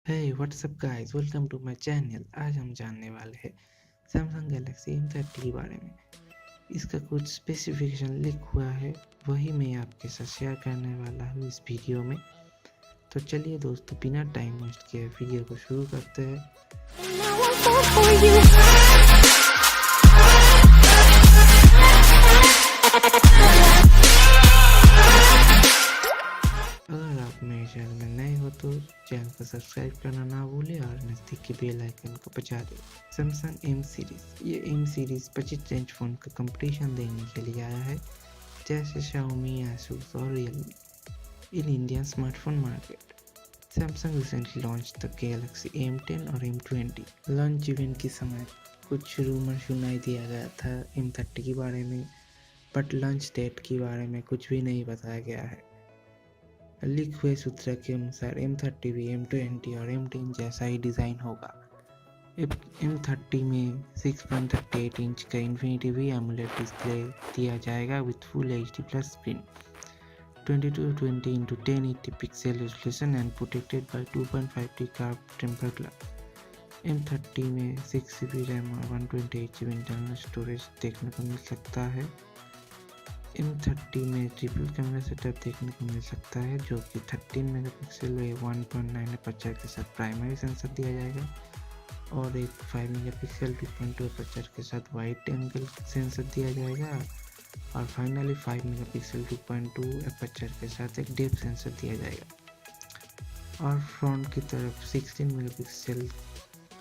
Hey what's up guys, welcome to my channel. आज हम जानने वाले हैं सैमसंग गैलेक्सी M30 के बारे में। इसका कुछ स्पेसिफिकेशन लीक हुआ है, वही मैं आपके साथ शेयर करने वाला हूँ इस वीडियो में। तो चलिए दोस्तों, बिना टाइम वेस्ट किए वीडियो को शुरू करते हैं। अगर आप मेरे चैनल में नए हो तो चैनल को सब्सक्राइब करना ना भूलें और नज़दीक के बेल आइकन को बजा दें। सैमसंग M सीरीज़, ये M सीरीज़ 25 रेंज फ़ोन का कंपटीशन देने के लिए आया है, जैसे Xiaomi, Asus और Realme in Indian smartphone market. Samsung recently launch the Galaxy M10 और M20। लॉन्च इवेंट के समय कुछ रूमर सुनाई दिया गया था M30 के बारे में, बट लॉन्च डेट के बारे में कुछ भी नहीं बताया गया है। लीक हुए सूत्र के अनुसार M30 भी M20 और M10 जैसा ही डिज़ाइन होगा। M30 में 6.38 इंच का इन्फिनिटी वी एमुलेट डिस्प्ले दिया जाएगा with full HD plus screen, 2220 x 1080 pixel resolution and protected by 2.5D curve temper glass. M30 में 6GB रैम और 128GB इंटरनल स्टोरेज देखने को मिल सकता है। M30 में ट्रिपल कैमरा सेटअप देखने को मिल सकता है, जो कि 13 मेगापिक्सल व 1.9 अपर्चर के साथ प्राइमरी सेंसर दिया जाएगा और एक 5 मेगापिक्सल 2.2 अपर्चर के साथ वाइड एंगल सेंसर दिया जाएगा और फाइनली 5 मेगापिक्सल 2.2 अपर्चर के साथ एक डेप्थ सेंसर दिया जाएगा। और फ्रंट की तरफ 16 मेगापिक्सल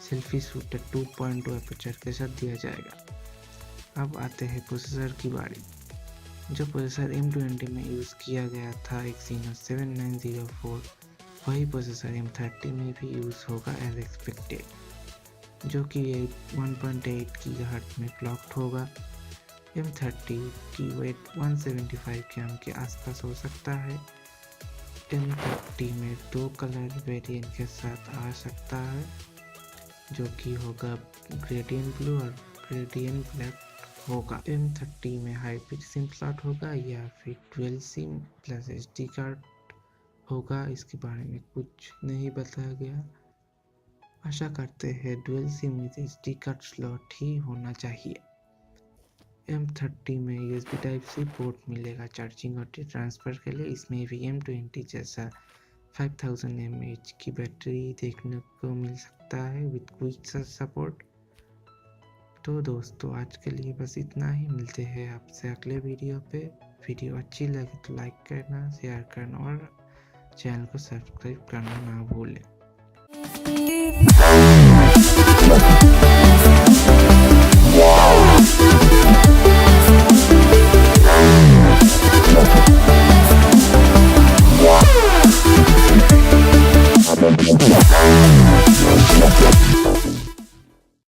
सेल्फी शूटर 2.2 अपर्चर के साथ दिया जाएगा। अब आते हैं प्रोसेसर की बारी। जो प्रोसेसर M20 में यूज़ किया गया था Exynos 7904, वही प्रोसेसर M30 में भी यूज़ होगा एज एक्सपेक्टेड, जो कि 1.8 गीगाहर्ट्ज़ में क्लॉक्ड होगा। M30 की वेट 175 ग्राम के आसपास हो सकता है। M30 में 2 कलर वेरिएंट के साथ आ सकता है, जो कि होगा ग्रेडियंट ब्लू और ग्रेडियंट ब्लैक होगा। M30 में हाइब्रिड सिम स्लॉट होगा या फिर dual SIM plus SD card होगा, इसके बारे में कुछ नहीं बताया गया। आशा करते हैं dual SIM with SD card slot ही होना चाहिए। M30 में USB Type-C पोर्ट मिलेगा चार्जिंग और ट्रांसफ़र के लिए। इसमें भी M20 जैसा 5000 mAh की बैटरी देखने को मिल सकता है विद क्विक सपोर्ट। तो दोस्तों, आज के लिए बस इतना ही। मिलते हैं आपसे अगले वीडियो पे। वीडियो अच्छी लगे तो लाइक करना, शेयर करना और चैनल को सब्सक्राइब करना ना भूलें।